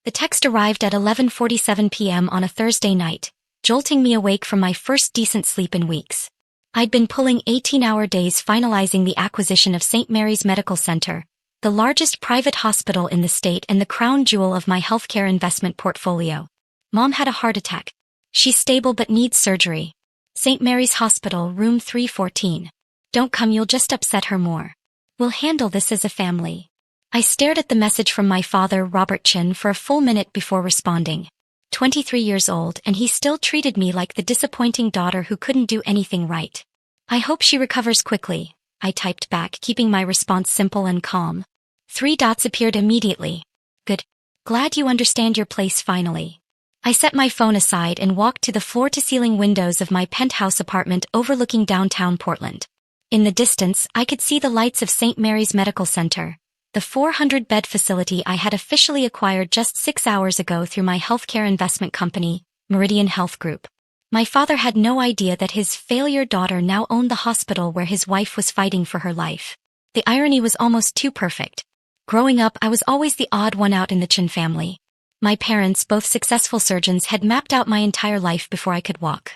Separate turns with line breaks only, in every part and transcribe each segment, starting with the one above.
The text arrived at 11:47 p.m. on a Thursday night, jolting me awake from my first decent sleep in weeks. I'd been pulling 18-hour days finalizing the acquisition of St. Mary's Medical Center, the largest private hospital in the state and the crown jewel of my healthcare investment portfolio. Mom had a heart attack. She's stable but needs surgery. St. Mary's Hospital, room 314. Don't come, you'll just upset her more. We'll handle this as a family. I stared at the message from my father, Robert Chin, for a full minute before responding. 23 years old, and he still treated me like the disappointing daughter who couldn't do anything right. I hope she recovers quickly, I typed back, keeping my response simple and calm. 3 dots appeared immediately. Good. Glad you understand your place finally. I set my phone aside and walked to the floor-to-ceiling windows of my penthouse apartment overlooking downtown Portland. In the distance, I could see the lights of St. Mary's Medical Center, the 400-bed facility I had officially acquired just 6 hours ago through my healthcare investment company, Meridian Health Group. My father had no idea that his failure daughter now owned the hospital where his wife was fighting for her life. The irony was almost too perfect. Growing up, I was always the odd one out in the Chin family. My parents, both successful surgeons, had mapped out my entire life before I could walk.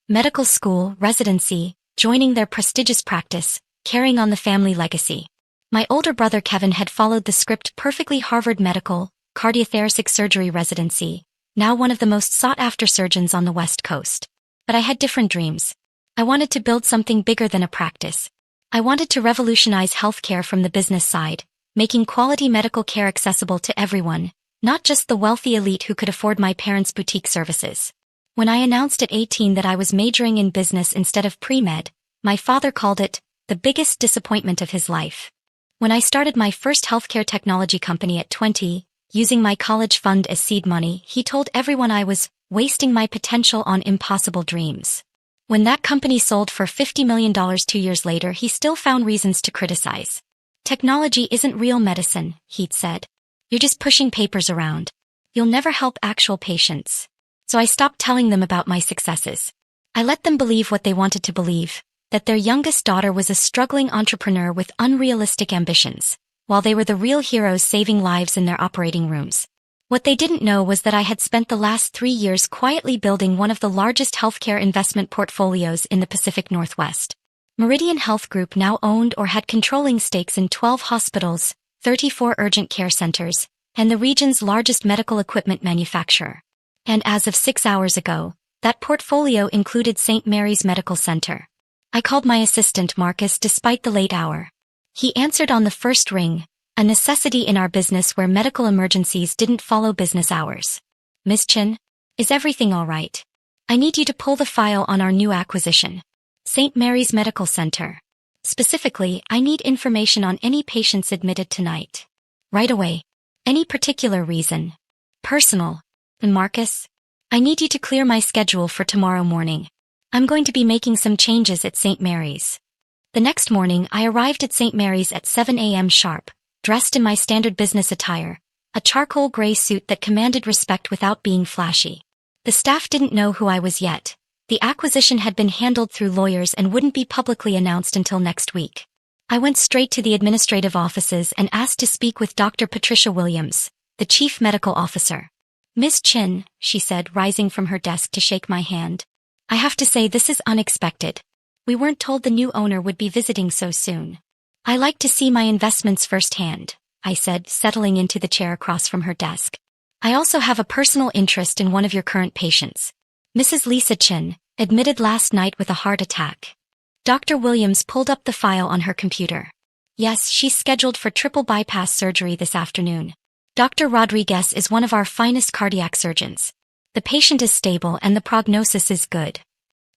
Medical school, residency, joining their prestigious practice, carrying on the family legacy. My older brother Kevin had followed the script perfectly: Harvard Medical, cardiothoracic surgery residency, now one of the most sought-after surgeons on the West Coast. But I had different dreams. I wanted to build something bigger than a practice. I wanted to revolutionize healthcare from the business side, making quality medical care accessible to everyone, not just the wealthy elite who could afford my parents' boutique services. When I announced at 18 that I was majoring in business instead of pre-med, my father called it the biggest disappointment of his life. When I started my first healthcare technology company at 20, using my college fund as seed money, he told everyone I was wasting my potential on impossible dreams. When that company sold for $50 million 2 years later, he still found reasons to criticize. Technology isn't real medicine, he'd said. You're just pushing papers around. You'll never help actual patients. So I stopped telling them about my successes. I let them believe what they wanted to believe, that their youngest daughter was a struggling entrepreneur with unrealistic ambitions, while they were the real heroes saving lives in their operating rooms. What they didn't know was that I had spent the last 3 years quietly building one of the largest healthcare investment portfolios in the Pacific Northwest. Meridian Health Group now owned or had controlling stakes in 12 hospitals, 34 urgent care centers, and the region's largest medical equipment manufacturer. And as of 6 hours ago, that portfolio included St. Mary's Medical Center. I called my assistant Marcus despite the late hour. He answered on the first ring, a necessity in our business where medical emergencies didn't follow business hours. Ms. Chin, is everything all right? I need you to pull the file on our new acquisition. St. Mary's Medical Center. Specifically, I need information on any patients admitted tonight. Right away. Any particular reason? Personal. And Marcus? I need you to clear my schedule for tomorrow morning. I'm going to be making some changes at St. Mary's. The next morning, I arrived at St. Mary's at 7 a.m. sharp, dressed in my standard business attire, a charcoal gray suit that commanded respect without being flashy. The staff didn't know who I was yet. The acquisition had been handled through lawyers and wouldn't be publicly announced until next week. I went straight to the administrative offices and asked to speak with Dr. Patricia Williams, the chief medical officer. Ms. Chin, she said, rising from her desk to shake my hand. I have to say this is unexpected. We weren't told the new owner would be visiting so soon. I like to see my investments firsthand, I said, settling into the chair across from her desk. I also have a personal interest in one of your current patients. Mrs. Lisa Chin, admitted last night with a heart attack. Dr. Williams pulled up the file on her computer. Yes, she's scheduled for triple bypass surgery this afternoon. Dr. Rodriguez is one of our finest cardiac surgeons. The patient is stable and the prognosis is good.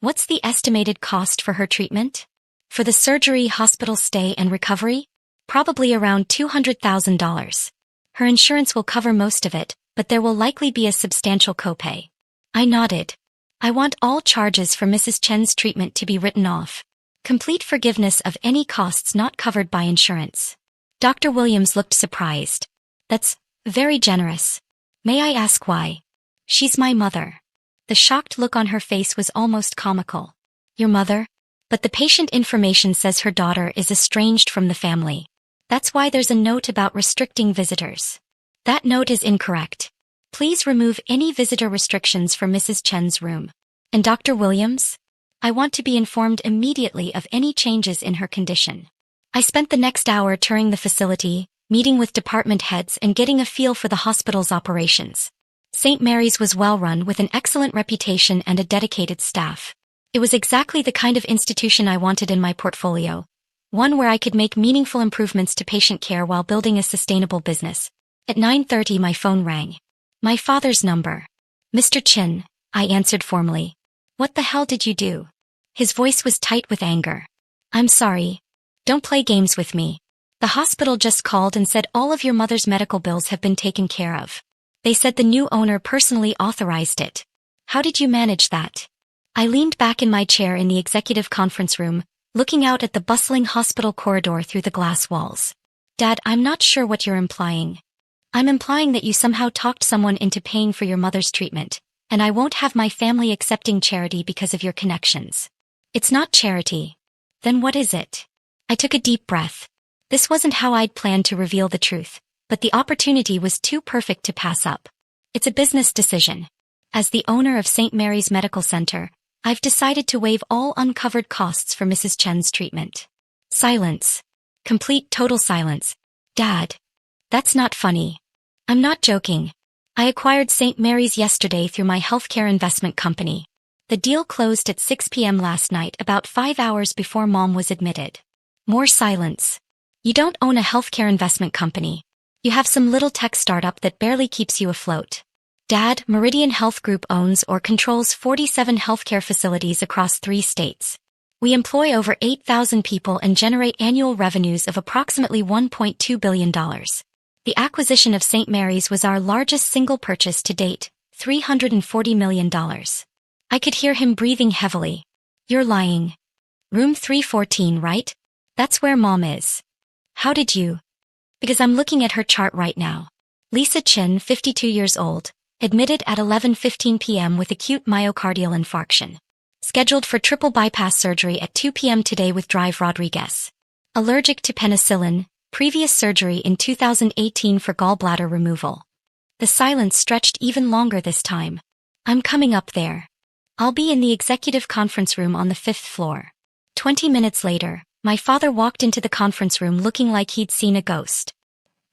What's the estimated cost for her treatment? For the surgery, hospital stay, and recovery? Probably around $200,000. Her insurance will cover most of it, but there will likely be a substantial copay. I nodded. I want all charges for Mrs. Chen's treatment to be written off. Complete forgiveness of any costs not covered by insurance. Dr. Williams looked surprised. That's very generous. May I ask why? She's my mother. The shocked look on her face was almost comical. Your mother? But the patient information says her daughter is estranged from the family. That's why there's a note about restricting visitors. That note is incorrect. Please remove any visitor restrictions for Mrs. Chen's room. And Dr. Williams? I want to be informed immediately of any changes in her condition. I spent the next hour touring the facility, meeting with department heads and getting a feel for the hospital's operations. St. Mary's was well-run with an excellent reputation and a dedicated staff. It was exactly the kind of institution I wanted in my portfolio, one where I could make meaningful improvements to patient care while building a sustainable business. At 9:30 my phone rang. My father's number. Mr. Chin, I answered formally. What the hell did you do? His voice was tight with anger. I'm sorry. Don't play games with me. The hospital just called and said all of your mother's medical bills have been taken care of. They said the new owner personally authorized it. How did you manage that? I leaned back in my chair in the executive conference room, looking out at the bustling hospital corridor through the glass walls. Dad, I'm not sure what you're implying. I'm implying that you somehow talked someone into paying for your mother's treatment, and I won't have my family accepting charity because of your connections. It's not charity. Then what is it? I took a deep breath. This wasn't how I'd planned to reveal the truth, but the opportunity was too perfect to pass up. It's a business decision. As the owner of St. Mary's Medical Center, I've decided to waive all uncovered costs for Mrs. Chen's treatment. Silence. Complete total silence. Dad. That's not funny. I'm not joking. I acquired St. Mary's yesterday through my healthcare investment company. The deal closed at 6 p.m. last night, about 5 hours before Mom was admitted. More silence. You don't own a healthcare investment company. You have some little tech startup that barely keeps you afloat. Dad, Meridian Health Group owns or controls 47 healthcare facilities across 3 states. We employ over 8,000 people and generate annual revenues of approximately $1.2 billion. The acquisition of St. Mary's was our largest single purchase to date, $340 million. I could hear him breathing heavily. You're lying. Room 314, right? That's where Mom is. How did you? Because I'm looking at her chart right now. Lisa Chin, 52 years old, admitted at 11:15 p.m. with acute myocardial infarction. Scheduled for triple bypass surgery at 2 p.m. today with Drive Rodriguez. Allergic to penicillin, previous surgery in 2018 for gallbladder removal. The silence stretched even longer this time. I'm coming up there. I'll be in the executive conference room on the 5th floor. 20 minutes later, my father walked into the conference room looking like he'd seen a ghost.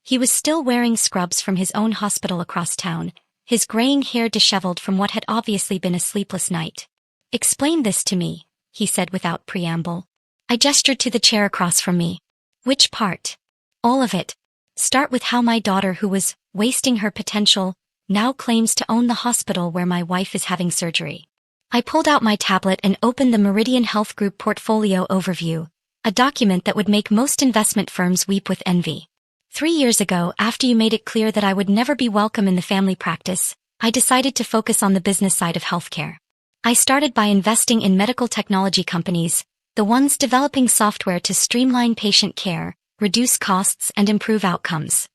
He was still wearing scrubs from his own hospital across town, his graying hair disheveled from what had obviously been a sleepless night. Explain this to me, he said without preamble. I gestured to the chair across from me. Which part? All of it. Start with how my daughter, who was wasting her potential, now claims to own the hospital where my wife is having surgery. I pulled out my tablet and opened the Meridian Health Group portfolio overview, a document that would make most investment firms weep with envy. 3 years ago, after you made it clear that I would never be welcome in the family practice, I decided to focus on the business side of healthcare. I started by investing in medical technology companies, the ones developing software to streamline patient care, reduce costs, and improve outcomes.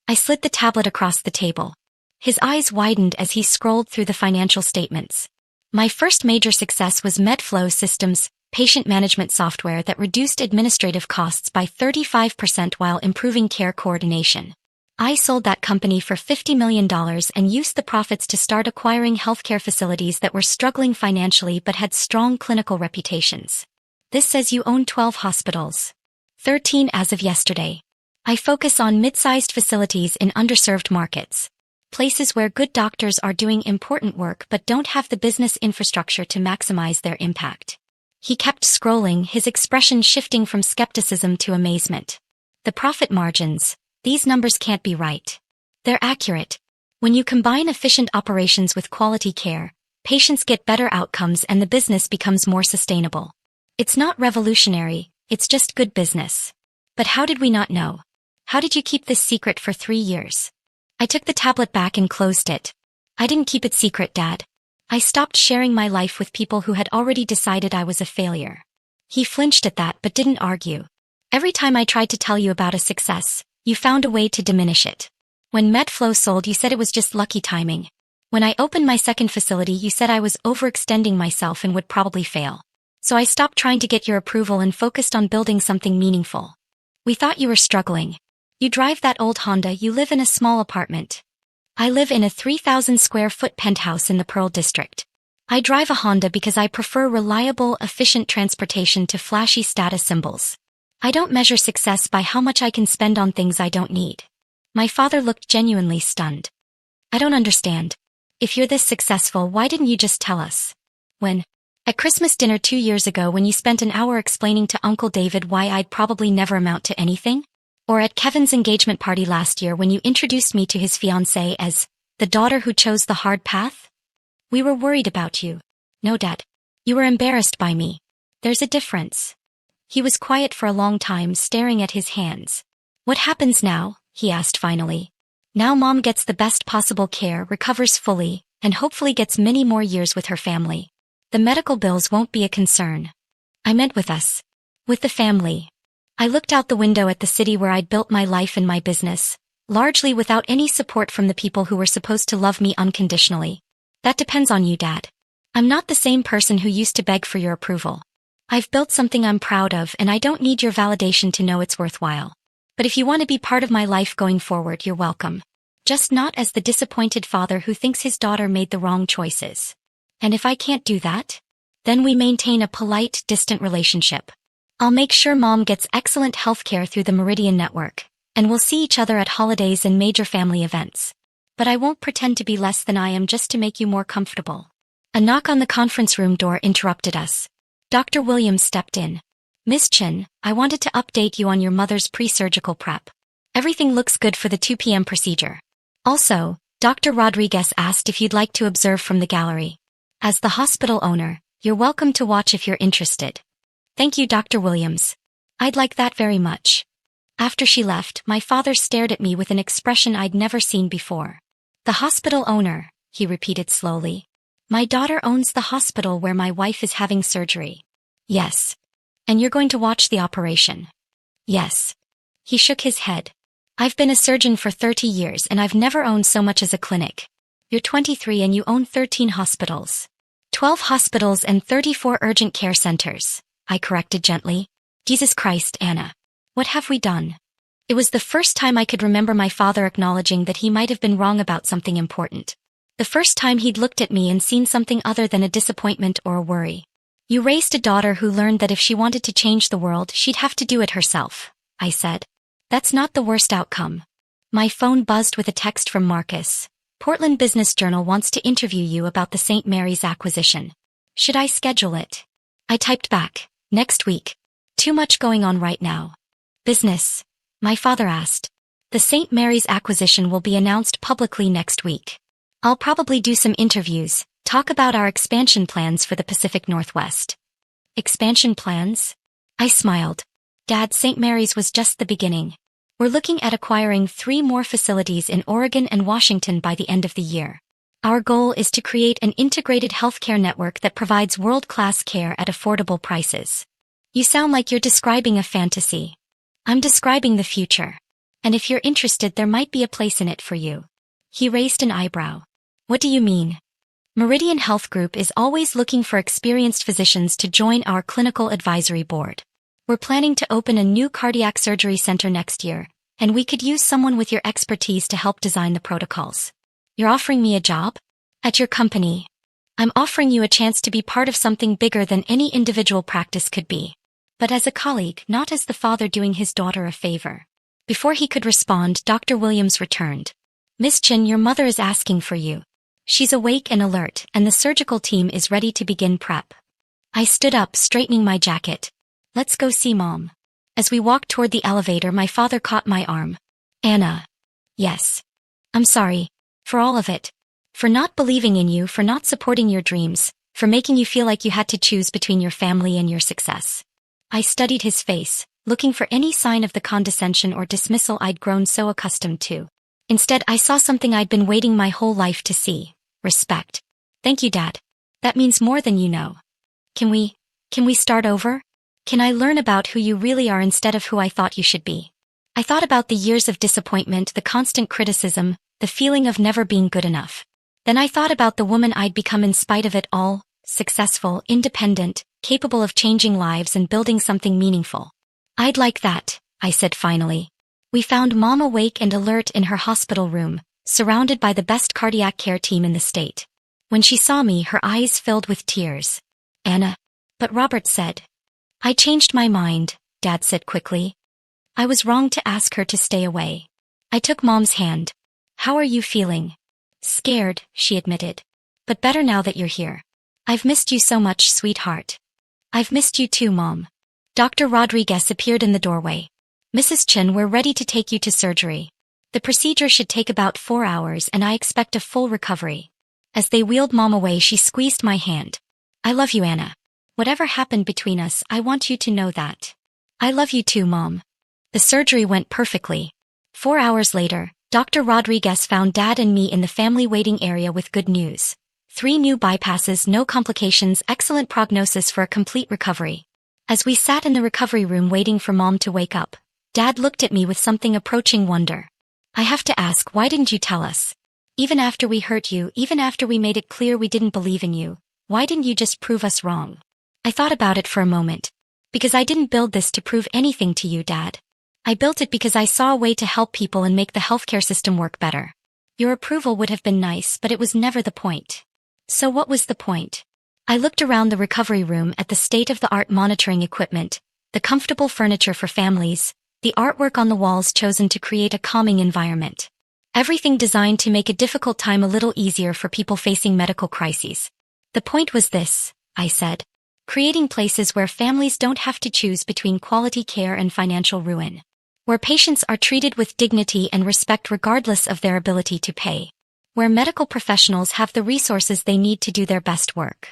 I slid the tablet across the table. His eyes widened as he scrolled through the financial statements. My first major success was MedFlow Systems, patient management software that reduced administrative costs by 35% while improving care coordination. I sold that company for $50 million and used the profits to start acquiring healthcare facilities that were struggling financially but had strong clinical reputations. This says you own 12 hospitals. 13 as of yesterday. I focus on mid-sized facilities in underserved markets. Places where good doctors are doing important work but don't have the business infrastructure to maximize their impact. He kept scrolling, his expression shifting from skepticism to amazement. The profit margins, these numbers can't be right. They're accurate. When you combine efficient operations with quality care, patients get better outcomes and the business becomes more sustainable. It's not revolutionary, it's just good business. But how did we not know? How did you keep this secret for 3 years? I took the tablet back and closed it. I didn't keep it secret, Dad. I stopped sharing my life with people who had already decided I was a failure. He flinched at that but didn't argue. Every time I tried to tell you about a success, you found a way to diminish it. When MedFlow sold, you said it was just lucky timing. When I opened my second facility, you said I was overextending myself and would probably fail. So I stopped trying to get your approval and focused on building something meaningful. We thought you were struggling. You drive that old Honda, you live in a small apartment. I live in a 3,000 square foot penthouse in the Pearl District. I drive a Honda because I prefer reliable, efficient transportation to flashy status symbols. I don't measure success by how much I can spend on things I don't need. My father looked genuinely stunned. I don't understand. If you're this successful, why didn't you just tell us? When? At Christmas dinner 2 years ago when you spent an hour explaining to Uncle David why I'd probably never amount to anything? Or at Kevin's engagement party last year when you introduced me to his fiancée as the daughter who chose the hard path? We were worried about you. No, Dad. You were embarrassed by me. There's a difference. He was quiet for a long time, staring at his hands. What happens now? He asked finally. Now Mom gets the best possible care, recovers fully, and hopefully gets many more years with her family. The medical bills won't be a concern. I meant with us. With the family. I looked out the window at the city where I'd built my life and my business, largely without any support from the people who were supposed to love me unconditionally. That depends on you, Dad. I'm not the same person who used to beg for your approval. I've built something I'm proud of and I don't need your validation to know it's worthwhile. But if you want to be part of my life going forward, you're welcome. Just not as the disappointed father who thinks his daughter made the wrong choices. And if I can't do that, then we maintain a polite, distant relationship. I'll make sure Mom gets excellent healthcare through the Meridian Network, and we'll see each other at holidays and major family events. But I won't pretend to be less than I am just to make you more comfortable. A knock on the conference room door interrupted us. Dr. Williams stepped in. Miss Chin, I wanted to update you on your mother's pre-surgical prep. Everything looks good for the 2 p.m. procedure. Also, Dr. Rodriguez asked if you'd like to observe from the gallery. As the hospital owner, you're welcome to watch if you're interested. Thank you, Dr. Williams. I'd like that very much. After she left, my father stared at me with an expression I'd never seen before. The hospital owner, he repeated slowly. My daughter owns the hospital where my wife is having surgery. Yes. And you're going to watch the operation? Yes. He shook his head. I've been a surgeon for 30 years and I've never owned so much as a clinic. You're 23 and you own 13 hospitals. 12 hospitals and 34 urgent care centers. I corrected gently. Jesus Christ, Anna. What have we done? It was the first time I could remember my father acknowledging that he might have been wrong about something important. The first time he'd looked at me and seen something other than a disappointment or a worry. You raised a daughter who learned that if she wanted to change the world, she'd have to do it herself, I said. That's not the worst outcome. My phone buzzed with a text from Marcus. Portland Business Journal wants to interview you about the St. Mary's acquisition. Should I schedule it? I typed back. Next week. Too much going on right now. Business? My father asked. The St. Mary's acquisition will be announced publicly next week. I'll probably do some interviews, talk about our expansion plans for the Pacific Northwest. Expansion plans? I smiled. Dad, St. Mary's was just the beginning. We're looking at acquiring 3 more facilities in Oregon and Washington by the end of the year. Our goal is to create an integrated healthcare network that provides world-class care at affordable prices. You sound like you're describing a fantasy. I'm describing the future. And if you're interested, there might be a place in it for you. He raised an eyebrow. What do you mean? Meridian Health Group is always looking for experienced physicians to join our clinical advisory board. We're planning to open a new cardiac surgery center next year, and we could use someone with your expertise to help design the protocols. You're offering me a job? At your company. I'm offering you a chance to be part of something bigger than any individual practice could be. But as a colleague, not as the father doing his daughter a favor. Before he could respond, Dr. Williams returned. Miss Chin, your mother is asking for you. She's awake and alert, and the surgical team is ready to begin prep. I stood up, straightening my jacket. Let's go see Mom. As we walked toward the elevator, my father caught my arm. Anna. Yes. I'm sorry. For all of it. For not believing in you, for not supporting your dreams, for making you feel like you had to choose between your family and your success. I studied his face, looking for any sign of the condescension or dismissal I'd grown so accustomed to. Instead, I saw something I'd been waiting my whole life to see. Respect. Thank you, Dad. That means more than you know. Can we start over? Can I learn about who you really are instead of who I thought you should be? I thought about the years of disappointment, the constant criticism, the feeling of never being good enough. Then I thought about the woman I'd become in spite of it all, successful, independent, capable of changing lives and building something meaningful. I'd like that, I said finally. We found Mom awake and alert in her hospital room, surrounded by the best cardiac care team in the state. When she saw me, her eyes filled with tears. Anna. But Robert said. I changed my mind, Dad said quickly. I was wrong to ask her to stay away. I took Mom's hand. How are you feeling? Scared, she admitted. But better now that you're here. I've missed you so much, sweetheart. I've missed you too, Mom. Dr. Rodriguez appeared in the doorway. Mrs. Chen, we're ready to take you to surgery. The procedure should take about 4 hours and I expect a full recovery. As they wheeled Mom away, she squeezed my hand. I love you, Anna. Whatever happened between us, I want you to know that. I love you too, Mom. The surgery went perfectly. 4 hours later, Dr. Rodriguez found Dad and me in the family waiting area with good news. 3 new bypasses, no complications, excellent prognosis for a complete recovery. As we sat in the recovery room waiting for Mom to wake up, Dad looked at me with something approaching wonder. I have to ask, why didn't you tell us? Even after we hurt you, even after we made it clear we didn't believe in you, why didn't you just prove us wrong? I thought about it for a moment. Because I didn't build this to prove anything to you, Dad. I built it because I saw a way to help people and make the healthcare system work better. Your approval would have been nice, but it was never the point. So what was the point? I looked around the recovery room at the state-of-the-art monitoring equipment, the comfortable furniture for families, the artwork on the walls chosen to create a calming environment. Everything designed to make a difficult time a little easier for people facing medical crises. The point was this, I said. Creating places where families don't have to choose between quality care and financial ruin. Where patients are treated with dignity and respect regardless of their ability to pay. Where medical professionals have the resources they need to do their best work.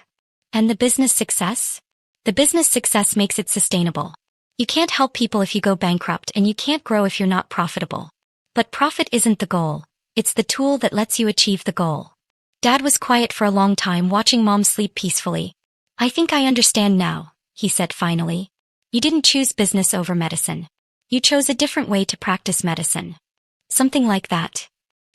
And the business success? The business success makes it sustainable. You can't help people if you go bankrupt, and you can't grow if you're not profitable. But profit isn't the goal, it's the tool that lets you achieve the goal. Dad was quiet for a long time, watching Mom sleep peacefully. I think I understand now, he said finally. You didn't choose business over medicine. You chose a different way to practice medicine. Something like that.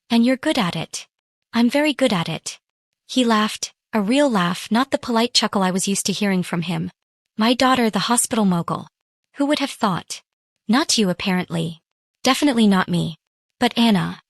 And you're good at it. I'm very good at it. He laughed, a real laugh, not the polite chuckle I was used to hearing from him. My daughter, the hospital mogul. Who would have thought? Not you, apparently. Definitely not me. But Anna.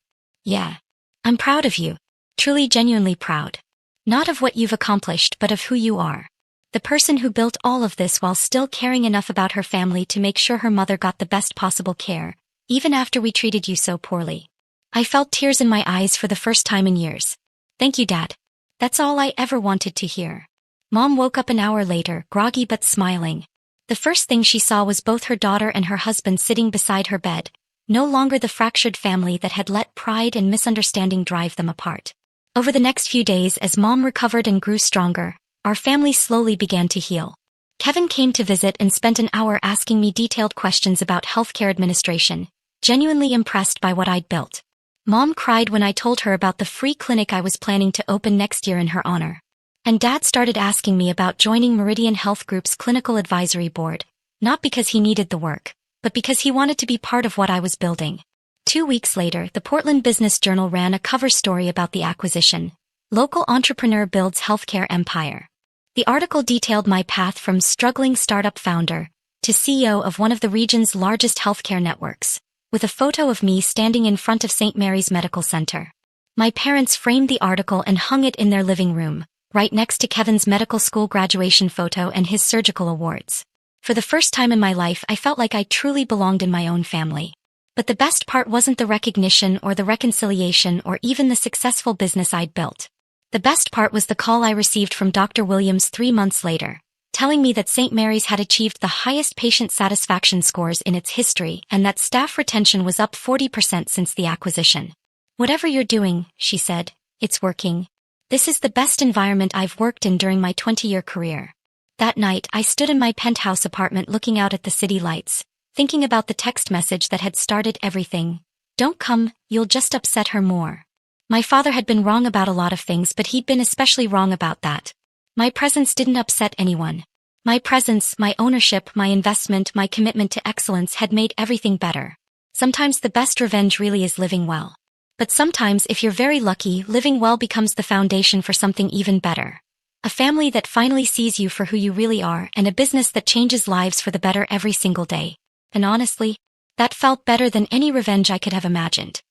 Yeah. I'm proud of you. Truly, genuinely proud. Not of what you've accomplished, but of who you are. The person who built all of this while still caring enough about her family to make sure her mother got the best possible care, even after we treated you so poorly. I felt tears in my eyes for the first time in years. Thank you, Dad. That's all I ever wanted to hear. Mom woke up an hour later, groggy but smiling. The first thing she saw was both her daughter and her husband sitting beside her bed, no longer the fractured family that had let pride and misunderstanding drive them apart. Over the next few days, as Mom recovered and grew stronger, our family slowly began to heal. Kevin came to visit and spent an hour asking me detailed questions about healthcare administration, genuinely impressed by what I'd built. Mom cried when I told her about the free clinic I was planning to open next year in her honor. And Dad started asking me about joining Meridian Health Group's clinical advisory board, not because he needed the work, but because he wanted to be part of what I was building. 2 weeks later, the Portland Business Journal ran a cover story about the acquisition. Local entrepreneur builds healthcare empire. The article detailed my path from struggling startup founder to CEO of one of the region's largest healthcare networks, with a photo of me standing in front of St. Mary's Medical Center. My parents framed the article and hung it in their living room, right next to Kevin's medical school graduation photo and his surgical awards. For the first time in my life, I felt like I truly belonged in my own family. But the best part wasn't the recognition or the reconciliation or even the successful business I'd built. The best part was the call I received from Dr. Williams 3 months later, telling me that St. Mary's had achieved the highest patient satisfaction scores in its history and that staff retention was up 40% since the acquisition. Whatever you're doing, she said, it's working. This is the best environment I've worked in during my 20-year career. That night, I stood in my penthouse apartment looking out at the city lights, thinking about the text message that had started everything. Don't come, you'll just upset her more. My father had been wrong about a lot of things, but he'd been especially wrong about that. My presence didn't upset anyone. My presence, my ownership, my investment, my commitment to excellence had made everything better. Sometimes the best revenge really is living well. But sometimes, if you're very lucky, living well becomes the foundation for something even better. A family that finally sees you for who you really are, and a business that changes lives for the better every single day. And honestly, that felt better than any revenge I could have imagined.